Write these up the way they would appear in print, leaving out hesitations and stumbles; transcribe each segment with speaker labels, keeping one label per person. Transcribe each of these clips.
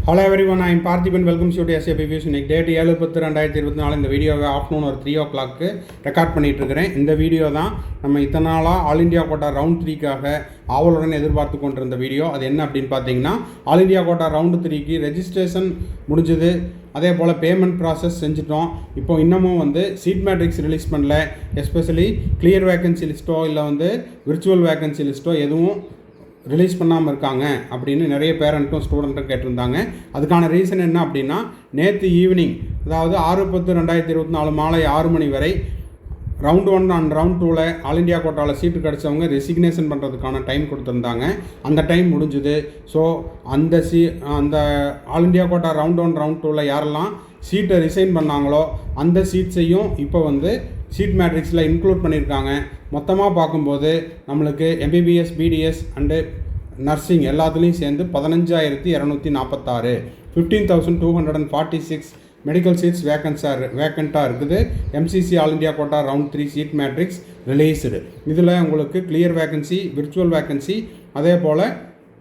Speaker 1: Hello everyone, I am Parthiban. Welcome to SAP Views. இன்னைக்கு date 7/10/2024. இந்த வீடியோவை afternoon ஒரு 3 o'clock ரெக்கார்ட் பண்ணிட்டு இருக்கிறேன். இந்த வீடியோ தான் நம்ம இத்தனை நாளாக ஆல் இண்டியா கோட்டா ரவுண்ட் 3க்காக ஆவலுடன் எதிர்பார்த்து கொண்டிருந்த வீடியோ. அது என்ன அப்படின்னு பார்த்தீங்கன்னா, ஆல் இண்டியா கோட்டா ரவுண்டு 3க்கு ரெஜிஸ்ட்ரேஷன் முடிஞ்சது. அதே போல் பேமெண்ட் ப்ராசஸ் செஞ்சுட்டோம். இப்போ இன்னமும் சீட் மேட்ரிக்ஸ் ரிலீஸ் பண்ணல. எஸ்பெஷலி கிளியர் வேக்கன்சி லிஸ்ட்டோ இல்லை விர்ச்சுவல் வேக்கன்சி லிஸ்ட்டோ எதுவும் ரிலீஸ் பண்ணாமல் இருக்காங்க அப்படின்னு நிறைய பேரண்ட்டும் ஸ்டூடெண்ட்டும் கேட்டிருந்தாங்க. அதுக்கான ரீசன் என்ன அப்படின்னா, நேற்று ஈவினிங், அதாவது 6/10/2024 மாலை 6 மணி வரை ரவுண்ட் 1 அண்ட் ரவுண்ட் 2ல் ஆல் இண்டியா கோட்டாவில் சீட்டு கிடச்சவங்க ரெசிக்னேஷன் பண்ணுறதுக்கான டைம் கொடுத்துருந்தாங்க. அந்த டைம் முடிஞ்சுது. ஸோ அந்த all India quota round 1 round 2ல் யாரெல்லாம் சீட்டை ரிசைன் பண்ணாங்களோ அந்த சீட்ஸையும் இப்போ சீட் மேட்ரிக்ஸில் இன்க்ளூட் பண்ணியிருக்காங்க. மொத்தமாக பார்க்கும்போது நம்மளுக்கு எம்பிபிஎஸ், பிடிஎஸ் அண்டு நர்சிங் எல்லாத்துலேயும் சேர்ந்து 15,246 15,246 மெடிக்கல் சீட்ஸ் வேக்கண்ட்டாக இருக்குது. MCC all India quota round 3 seat matrix released. இதில் உங்களுக்கு கிளியர் வேக்கன்சி, விர்ச்சுவல் வேக்கன்சி, அதே போல்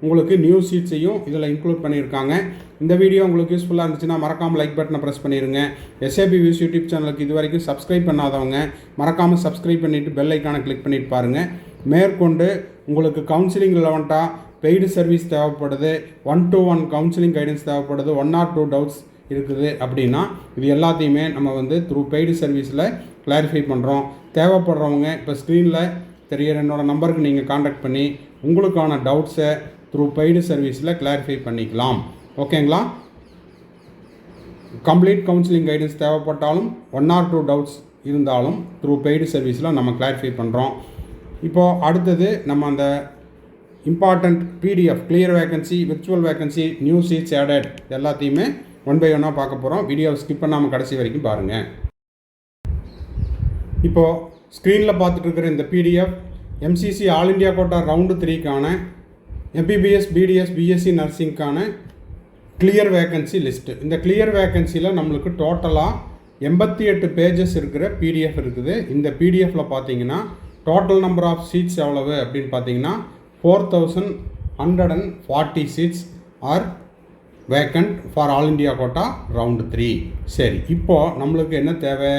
Speaker 1: உங்களுக்கு நியூ சீட்ஸையும் இதில் இன்க்ளூட் பண்ணியிருக்காங்க. இந்த வீடியோ உங்களுக்கு யூஸ்ஃபுல்லாக இருந்துச்சுன்னா மறக்காமல் லைக் பட்டனை ப்ரெஸ் பண்ணிடுங்க. எஸ்ஏபி வியூஸ் யூடியூப் சேனலுக்கு இது வரைக்கும் சப்ஸ்கிரைப் பண்ணாதவங்க மறக்காமல் சப்ஸ்கிரைப் பண்ணிவிட்டு பெல் ஐக்கானை கிளிக் பண்ணிட்டு பாருங்கள். மேற்கொண்டு உங்களுக்கு கவுன்சிலிங் ரிலவெண்ட்டாக பெய்டு சர்வீஸ் தேவைப்படுது, 1-to-1 கவுன்சிலிங் கைடன்ஸ் தேவைப்படுது, 1 or 2 டவுட்ஸ் இருக்குது அப்படின்னா இது எல்லாத்தையுமே நம்ம த்ரூ பெய்டு சர்வீஸில் கிளாரிஃபை பண்ணுறோம். தேவைப்படுறவங்க இப்போ ஸ்க்ரீனில் தெரிகிற என்னோடய நம்பருக்கு நீங்கள் காண்டாக்ட் பண்ணி உங்களுக்கான டவுட்ஸை த்ரூ பெய்டு சர்வீஸில் கிளாரிஃபை பண்ணிக்கலாம். ஓகேங்களா? கம்ப்ளீட் கவுன்சிலிங் கைடன்ஸ் தேவைப்பட்டாலும் 1 or 2 டவுட்ஸ் இருந்தாலும் த்ரூ பெய்டு சர்வீஸில் நம்ம கிளாரிஃபை பண்ணுறோம். இப்போது அடுத்தது நம்ம அந்த important PDF, clear vacancy, virtual vacancy, new seats added எல்லாத்தையுமே 1 by 1 பார்க்க போகிறோம். வீடியோவை ஸ்கிப் பண்ணாமல் கடைசி வரைக்கும் பாருங்கள். இப்போது ஸ்க்ரீனில் பார்த்துட்டு இருக்கிற இந்த PDF MCC all India quota round 3க்கான எம்பிபிஎஸ், பிடிஎஸ், பிஎஸ்சி நர்சிங்க்கான கிளியர் வேக்கன்சி லிஸ்ட்டு. இந்த கிளியர் வேக்கன்சியில் நம்மளுக்கு டோட்டலாக 88 பேஜஸ் இருக்கிற பிடிஎஃப் இருக்குது. இந்த பிடிஎஃப்பில் பார்த்தீங்கன்னா டோட்டல் நம்பர் ஆஃப் சீட்ஸ் எவ்வளவு அப்படின்னு பார்த்தீங்கன்னா 4,140 seats are vacant for all India quota round 3. சரி, இப்போது நம்மளுக்கு என்ன தேவை?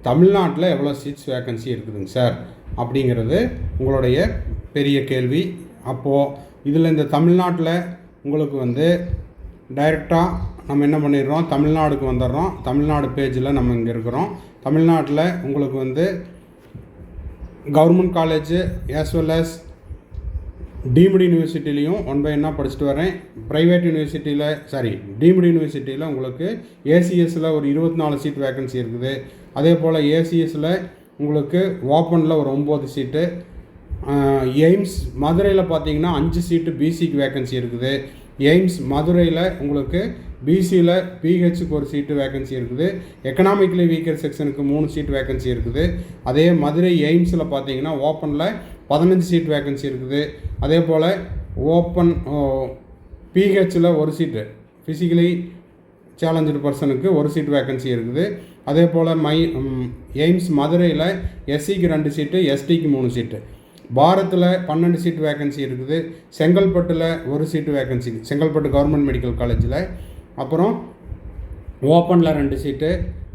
Speaker 1: தமிழ்நாட்டில் எவ்வளோ சீட்ஸ் வேக்கன்சி இருக்குதுங்க சார் அப்படிங்கிறது உங்களுடைய பெரிய கேள்வி. அப்போது இதில் இந்த தமிழ்நாட்டில் உங்களுக்கு டைரெக்டாக நம்ம என்ன பண்ணிடுறோம், தமிழ்நாடுக்கு வந்துடுறோம். தமிழ்நாடு பேஜில் நம்ம இங்கே இருக்கிறோம். தமிழ்நாட்டில் உங்களுக்கு government college as well as deemed யூனிவர்சிட்டிலையும் 1 by 1 படிச்சுட்டு வரேன். ப்ரைவேட் யூனிவர்சிட்டியில் டீம்டு யூனிவர்சிட்டியில் உங்களுக்கு ஏசிஎஸில் ஒரு 24 சீட் வேக்கன்சி இருக்குது. அதே போல் ஏசிஎஸில் உங்களுக்கு ஓப்பனில் ஒரு 9 சீட்டு. எய்ம்ஸ் மதுரையில் பார்த்தீங்கன்னா 5 சீட்டு பிசிக்கு வேக்கன்சி இருக்குது. எய்ம்ஸ் மதுரையில் உங்களுக்கு பிசியில் பிஹெச்சுக்கு ஒரு சீட்டு வேக்கன்சி இருக்குது. எக்கனாமிக்கலி வீக்கர் செக்ஷனுக்கு 3 சீட் வேக்கன்சி இருக்குது. அதே மதுரை எய்ம்ஸில் பார்த்தீங்கன்னா ஓப்பனில் 15 சீட் வேக்கன்சி இருக்குது. அதே போல் ஓப்பன் பிஹெச்சில் ஒரு சீட்டு, ஃபிசிக்கலி சேலஞ்சு பர்சனுக்கு ஒரு சீட் வேக்கன்சி இருக்குது. அதே போல் எய்ம்ஸ் மதுரையில் எஸ்சிக்கு 2 சீட்டு, எஸ்டிக்கு 3 சீட்டு. பாரத்தில் 12 சீட் வேக்கன்சி இருக்குது. செங்கல்பட்டில் ஒரு seat vacancy, Chengalpattu government medical காலேஜில். அப்புறம் ஓப்பனில் 2 சீட்டு.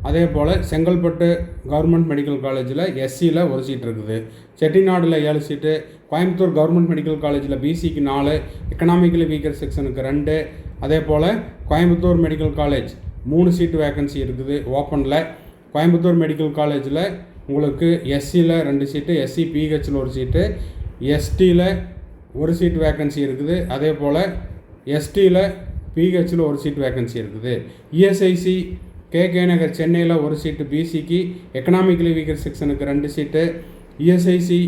Speaker 1: அதே போல் செங்கல்பட்டு கவர்மெண்ட் மெடிக்கல் காலேஜில் எஸ்சியில் ஒரு சீட் இருக்குது. செட்டிநாடில் 7 சீட்டு. கோயம்புத்தூர் கவர்மெண்ட் மெடிக்கல் காலேஜில் பிசிக்கு 4, எக்கனாமிக்கலி வீக்கர் செக்ஷனுக்கு 2. அதே போல் கோயம்புத்தூர் மெடிக்கல் காலேஜ் 3 சீட்டு வேக்கன்சி இருக்குது ஓப்பனில். கோயம்புத்தூர் மெடிக்கல் காலேஜில் உங்களுக்கு எஸ்சியில் 2 சீட்டு, எஸ்சி பிஹெச்சில் ஒரு சீட்டு, எஸ்டியில் ஒரு சீட் வேக்கன்சி இருக்குது. அதே போல் எஸ்டியில் பிஹெச்சில் ஒரு சீட் வேக்கன்சி இருக்குது. இஎஸ்ஐசி கேகே நகர் சென்னையில் ஒரு சீட்டு பிசிக்கு, எக்கனாமிக்கலி வீக்கர் செக்ஷனுக்கு 2 சீட்டு. இஎஸ்ஐசி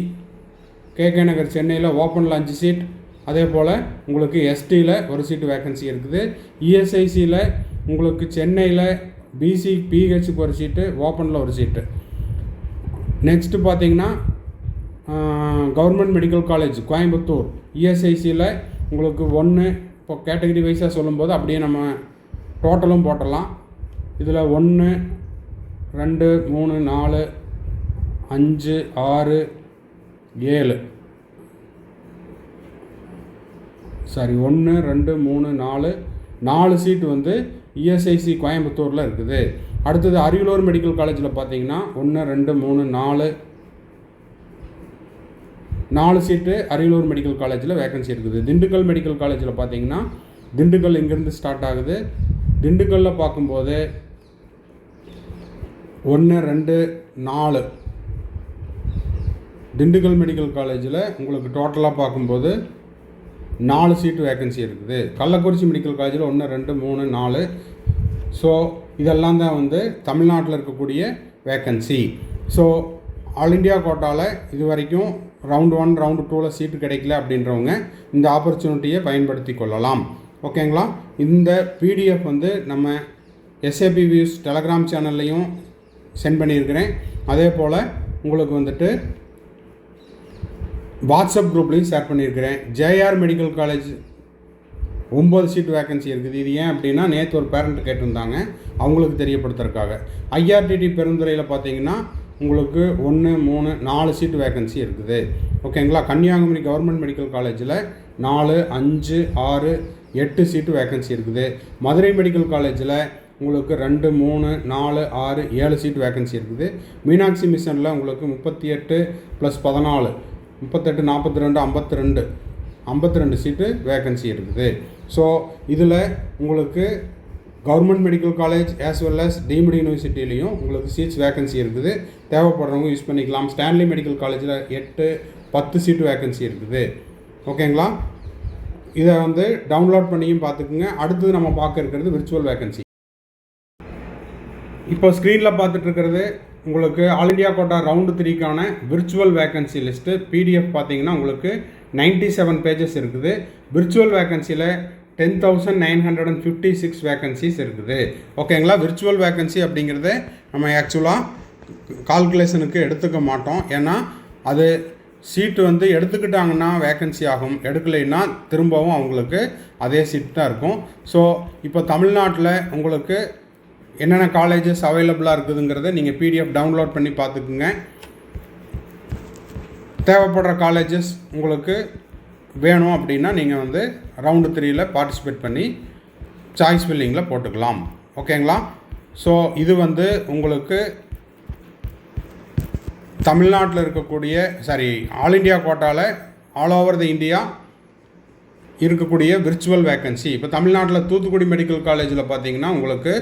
Speaker 1: கேகே நகர் சென்னையில் ஓப்பனில் 5 சீட். அதே போல் உங்களுக்கு எஸ்டியில் ஒரு சீட்டு வேக்கன்சி இருக்குது. இஎஸ்ஐசியில் உங்களுக்கு சென்னையில் பிசி பிஹெச்சுக்கு ஒரு சீட்டு, ஓப்பனில் ஒரு சீட்டு. நெக்ஸ்ட்டு பார்த்தீங்கன்னா கவர்மெண்ட் மெடிக்கல் காலேஜ் கோயம்புத்தூர் இஎஸ்ஐசியில் உங்களுக்கு 1. இப்போ கேட்டகரி வைஸாக சொல்லும்போது அப்படியே நம்ம டோட்டலும் போட்டலாம். இதில் 1, 2, 3, 4, 5, 6, 7 1 2 3 4 4 சீட் வந்து இஎஸ்ஐசி கோயம்புத்தூரில் இருக்குது. அடுத்தது அரியலூர் மெடிக்கல் காலேஜில் பார்த்தீங்கன்னா 1 2 3 4 சீட்டு அரியலூர் மெடிக்கல் காலேஜில் வேகன்சி இருக்குது. திண்டுக்கல் மெடிக்கல் காலேஜில் பார்த்தீங்கன்னா திண்டுக்கல் இங்கேருந்து ஸ்டார்ட் ஆகுது. திண்டுக்கல்லில் பார்க்கும்போது 1 2 4 திண்டுக்கல் மெடிக்கல் காலேஜில் உங்களுக்கு டோட்டலாக பார்க்கும்போது 4 சீட்டு வேகன்சி இருக்குது. கள்ளக்குறிச்சி மெடிக்கல் காலேஜில் 1 2 3 4. ஸோ இதெல்லாம் தான் வந்து தமிழ்நாட்டில் இருக்கக்கூடிய வேக்கன்சி. ஸோ ஆல் இண்டியா கோட்டாவில் இது வரைக்கும் ரவுண்ட் 1 ரவுண்டு 2ல் சீட்டு கிடைக்கல அப்படின்றவங்க இந்த ஆப்பர்ச்சுனிட்டியை பயன்படுத்தி கொள்ளலாம். ஓகேங்களா? இந்த பிடிஎஃப் வந்து நம்ம எஸ்ஏபி வியூஸ் டெலகிராம் சேனல்லையும் சென்ட் பண்ணியிருக்கிறேன். அதே போல் உங்களுக்கு வந்துட்டு வாட்ஸ்அப் குரூப்லேயும் ஷேர் பண்ணியிருக்கிறேன். JR medical college 9 seat vacancy இருக்குது. இது ஏன் அப்படின்னா நேற்று ஒரு பேரண்ட் கேட்டிருந்தாங்க, அவங்களுக்கு தெரியப்படுத்துறதுக்காக. ஐஆர்டிடி பெருந்துறையில் பார்த்தீங்கன்னா உங்களுக்கு 1 3 4 சீட் வேக்கன்சி இருக்குது. ஓகேங்களா? கன்னியாகுமரி கவர்மெண்ட் மெடிக்கல் காலேஜில் 4 5 6 8 சீட்டு வேக்கன்சி இருக்குது. மதுரை மெடிக்கல் காலேஜில் உங்களுக்கு 2 3 4 6 7 சீட் வேக்கன்சி இருக்குது. மீனாட்சி மிஷனில் உங்களுக்கு 38 + 14 38 42 52 சீட்டு வேக்கன்சி இருக்குது. ஸோ இதில் உங்களுக்கு government medical college as well as deemed யூனிவர்சிட்டிலையும் உங்களுக்கு சீட்ஸ் வேக்கன்சி இருக்குது. தேவைப்படுறவங்க யூஸ் பண்ணிக்கலாம். ஸ்டான்லி மெடிக்கல் காலேஜில் 8 10 சீட்டு வேக்கன்சி இருக்குது. ஓகேங்களா? இதை வந்து டவுன்லோட் பண்ணியும் பார்த்துக்குங்க. அடுத்தது நம்ம பார்க்க இருக்கிறது விர்ச்சுவல் வேக்கன்சி. இப்போ ஸ்க்ரீனில் பார்த்துட்ருக்கிறது உங்களுக்கு ஆல் இண்டியா கோட்டா ரவுண்டு 3க்கான விர்ச்சுவல் வேக்கன்சி லிஸ்ட்டு. பிடிஎஃப் பார்த்தீங்கன்னா உங்களுக்கு 97 பேஜஸ் இருக்குது. விர்ச்சுவல் வேக்கன்சியில் 10,956 வேக்கன்சிஸ் இருக்குது. ஓகேங்களா? விர்ச்சுவல் வேக்கன்சி அப்படிங்கிறத நம்ம ஆக்சுவலாக கால்குலேஷனுக்கு எடுத்துக்க மாட்டோம். ஏன்னா அது சீட்டு வந்து எடுத்துக்கிட்டாங்கன்னா வேக்கன்சி ஆகும், எடுக்கலைன்னா திரும்பவும் அவங்களுக்கு அதே சீட் தான் இருக்கும். ஸோ இப்போ தமிழ்நாட்டில் உங்களுக்கு என்னென்ன காலேஜஸ் அவைலபிளாக இருக்குதுங்கிறத நீங்கள் பிடிஎஃப் டவுன்லோட் பண்ணி பார்த்துக்குங்க. தேவைப்படுற காலேஜஸ் உங்களுக்கு வேணும் அப்படின்னா நீங்கள் வந்து ரவுண்டு 3ல் பார்ட்டிசிபேட் பண்ணி சாய்ஸ் ஃபில்லிங்கில் போட்டுக்கலாம். ஓகேங்களா? ஸோ இது வந்து உங்களுக்கு தமிழ்நாட்டில் இருக்கக்கூடிய ஆல் இண்டியா கோட்டாவில் ஆல் ஓவர் தி இந்தியா இருக்கக்கூடிய விர்ச்சுவல் வேக்கன்சி. இப்போ தமிழ்நாட்டில் தூத்துக்குடி மெடிக்கல் காலேஜில் பார்த்தீங்கன்னா உங்களுக்கு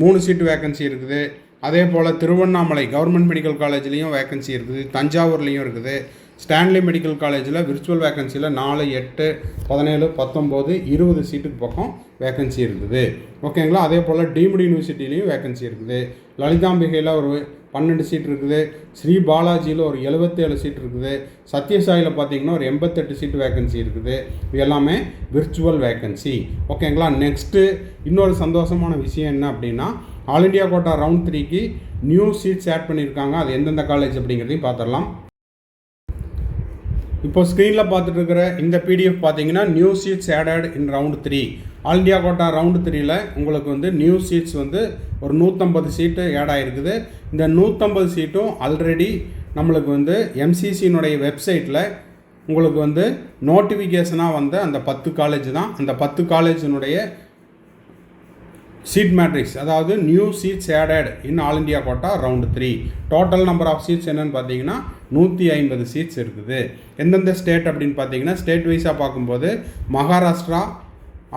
Speaker 1: 3 சீட்டு வேக்கன்சி இருக்குது. அதே போல் திருவண்ணாமலை கவர்மெண்ட் மெடிக்கல் காலேஜ்லேயும் வேக்கன்சி இருக்குது. தஞ்சாவூர்லேயும் இருக்குது. ஸ்டான்லி மெடிக்கல் காலேஜில் விர்ச்சுவல் வேக்கன்சியில் 4 8 17 19 20 சீட்டுக்கு பக்கம் வேக்கன்சி இருக்குது. ஓகேங்களா? அதே போல் டீம்டு யூனிவர்சிட்டிலையும் வேக்கன்சி இருக்குது. லலிதாம்பிகையில் ஒரு 12 சீட் இருக்குது. ஸ்ரீ பாலாஜியில் ஒரு 77 சீட் இருக்குது. சத்யசாயில் பார்த்தீங்கன்னா ஒரு 88 சீட் வேக்கன்சி இருக்குது. இது எல்லாமே விர்ச்சுவல் வேக்கன்சி. ஓகேங்களா? நெக்ஸ்ட்டு இன்னொரு சந்தோஷமான விஷயம் என்ன அப்படின்னா ஆல் இண்டியா கோட்டா ரவுண்ட் 3க்கு நியூ சீட்ஸ் ஆட் பண்ணியிருக்காங்க. அது எந்தெந்த காலேஜ் அப்படிங்கிறதையும் பார்த்துடலாம். இப்போ ஸ்க்ரீனில் பார்த்துட்டு இருக்கிற இந்த பிடிஎஃப் பார்த்தீங்கன்னா new seats added in round 3. All India quota round 3ல் உங்களுக்கு வந்து நியூ சீட்ஸ் வந்து ஒரு 150 சீட்டு ஆட் ஆகிருக்குது. இந்த 150 சீட்டும் ஆல்ரெடி நம்மளுக்கு வந்து எம்சிசியினுடைய வெப்சைட்டில் உங்களுக்கு வந்து நோட்டிஃபிகேஷனாக வந்த அந்த 10 காலேஜ் தான். அந்த 10 காலேஜினுடைய சீட் மேட்ரிக்ஸ், அதாவது new seats added in all India quota round 3. Total number of seats என்னென்னு பார்த்தீங்கன்னா 150 சீட்ஸ் இருக்குது. எந்தெந்த ஸ்டேட் அப்படின்னு பார்த்தீங்கன்னா ஸ்டேட் வைஸாக பார்க்கும்போது மகாராஷ்டிரா,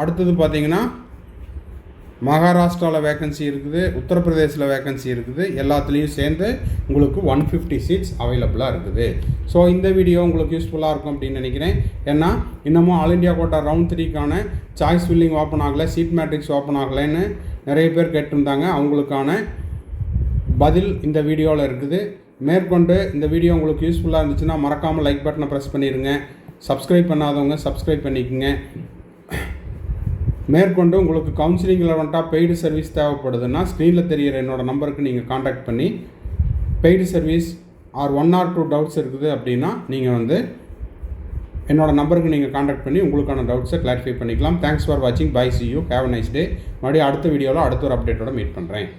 Speaker 1: அடுத்தது பார்த்தீங்கன்னா மகாராஷ்டிராவில் வேக்கன்சி இருக்குது, உத்தரப்பிரதேசில் வேக்கன்சி இருக்குது. எல்லாத்துலேயும் சேர்ந்து உங்களுக்கு 150 சீட்ஸ் அவைலபிளாக இருக்குது. ஸோ இந்த வீடியோ உங்களுக்கு யூஸ்ஃபுல்லாக இருக்கும் அப்படின்னு நினைக்கிறேன். ஏன்னா இன்னமும் ஆல் இண்டியா கோட்டா ரவுண்ட் 3க்கான சாய்ஸ் ஃபில்லிங் ஓப்பன் ஆகலை, சீட் மேட்ரிக்ஸ் ஓப்பன் ஆகலைன்னு நிறைய பேர் கேட்டிருந்தாங்க. அவங்களுக்கான பதில் இந்த வீடியோவில் இருக்குது. மேற்கொண்டு இந்த வீடியோ உங்களுக்கு யூஸ்ஃபுல்லாக இருந்துச்சுன்னா மறக்காமல் லைக் பட்டனை ப்ரெஸ் பண்ணிடுங்க. சப்ஸ்கிரைப் பண்ணாதவங்க சப்ஸ்கிரைப் பண்ணிக்கோங்க. மேற்கொண்டு உங்களுக்கு கவுன்சிலிங் ரெலவெண்ட்டாக பெய்டு சர்வீஸ் தேவைப்படுதுன்னா ஸ்க்ரீனில் தெரிகிற என்னோடய நம்பருக்கு நீங்கள் காண்டாக்ட் பண்ணி paid service or 1 or 2 doubts இருக்குது அப்படின்னா நீங்கள் வந்து என்னோடய நம்பருக்கு நீங்கள் காண்டாக்ட் பண்ணி உங்களுக்கான டவுட்ஸை கிளாரிஃபை பண்ணிக்கலாம். தேங்க்ஸ் ஃபார் வாட்சிங். Bye, see you, have a nice day. மறுபடியும் அடுத்த வீடியோவில் அடுத்த ஒரு அப்டேட்டோட மீட் பண்ணுறேன்.